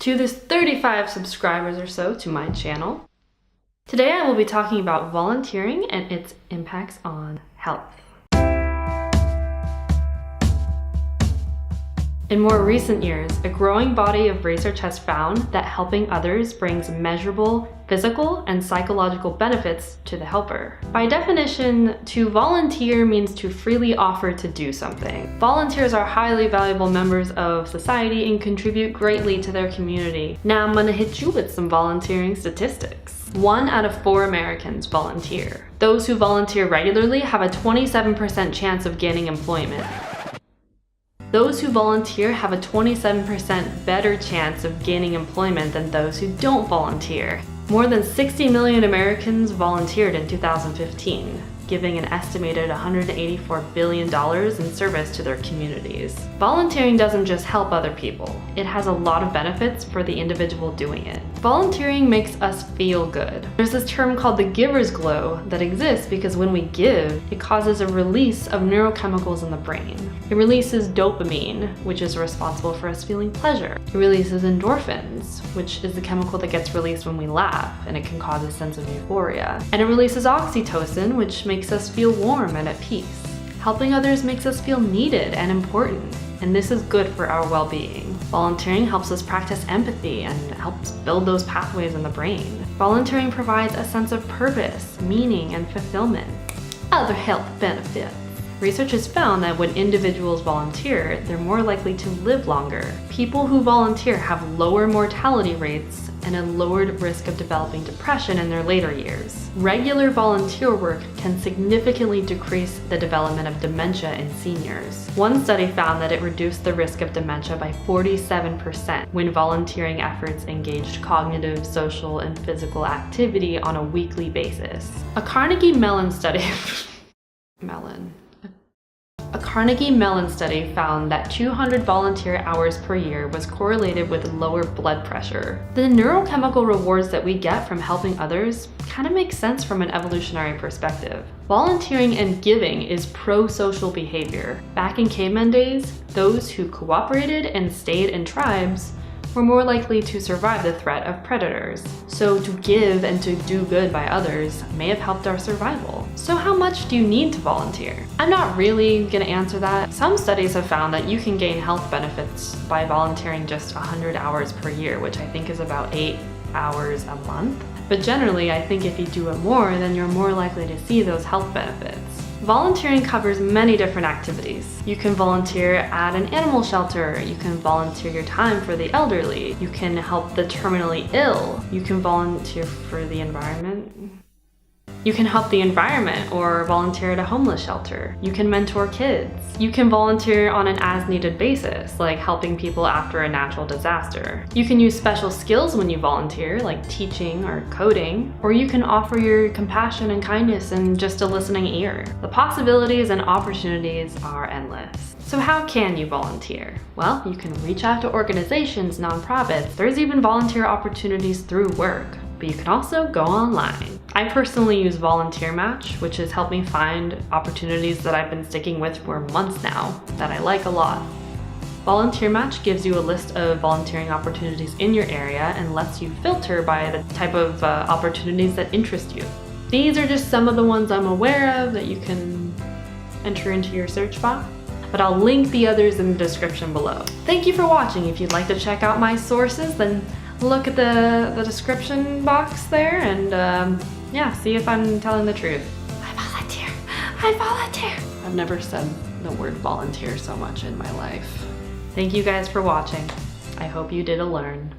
to this 35 subscribers or so to my channel. Today I will be talking about volunteering and its impacts on health. In more recent years, a growing body of research has found that helping others brings measurable physical and psychological benefits to the helper. By definition, to volunteer means to freely offer to do something. Volunteers are highly valuable members of society and contribute greatly to their community. Now I'm gonna hit you with some volunteering statistics. 1 out of 4 Americans volunteer. Those who volunteer regularly have a 27% chance of gaining employment. Those who volunteer have a 27% better chance of gaining employment than those who don't volunteer. More than 60 million Americans volunteered in 2015, giving an estimated $184 billion in service to their communities. Volunteering doesn't just help other people, it has a lot of benefits for the individual doing it. Volunteering makes us feel good. There's this term called the giver's glow that exists because when we give, it causes a release of neurochemicals in the brain. It releases dopamine, which is responsible for us feeling pleasure. It releases endorphins, which is the chemical that gets released when we laugh, and it can cause a sense of euphoria. And it releases oxytocin, which makes us feel warm and at peace. Helping others makes us feel needed and important, and this is good for our well-being. Volunteering helps us practice empathy and helps build those pathways in the brain. Volunteering provides a sense of purpose, meaning, and fulfillment. Other health benefits. Research has found that when individuals volunteer, they're more likely to live longer. People who volunteer have lower mortality rates and a lowered risk of developing depression in their later years. Regular volunteer work can significantly decrease the development of dementia in seniors. One study found that it reduced the risk of dementia by 47% when volunteering efforts engaged cognitive, social, and physical activity on a weekly basis. A Carnegie Mellon study A Carnegie Mellon study found that 200 volunteer hours per year was correlated with lower blood pressure. The neurochemical rewards that we get from helping others kind of make sense from an evolutionary perspective. Volunteering and giving is pro-social behavior. Back in caveman days, those who cooperated and stayed in tribes were more likely to survive the threat of predators. So to give and to do good by others may have helped our survival. So how much do you need to volunteer? I'm not really gonna answer that. Some studies have found that you can gain health benefits by volunteering just 100 hours per year, which I think is about 8 hours a month. But generally, I think if you do it more, then you're more likely to see those health benefits. Volunteering covers many different activities. You can volunteer at an animal shelter, you can volunteer your time for the elderly, you can help the terminally ill, you can volunteer for the environment. You can help the environment or volunteer at a homeless shelter. You can mentor kids. You can volunteer on an as-needed basis, like helping people after a natural disaster. You can use special skills when you volunteer, like teaching or coding, or you can offer your compassion and kindness and just a listening ear. The possibilities and opportunities are endless. So how can you volunteer? Well, you can reach out to organizations, nonprofits. There's even volunteer opportunities through work, but you can also go online. I personally use Volunteer Match, which has helped me find opportunities that I've been sticking with for months now that I like a lot. Volunteer Match gives you a list of volunteering opportunities in your area and lets you filter by the type of opportunities that interest you. These are just some of the ones I'm aware of that you can enter into your search box, but I'll link the others in the description below. Thank you for watching. If you'd like to check out my sources, then look at the description box there and yeah, see if I'm telling the truth. I volunteer. I've never said the word volunteer so much in my life. Thank you guys for watching. I hope you did learn.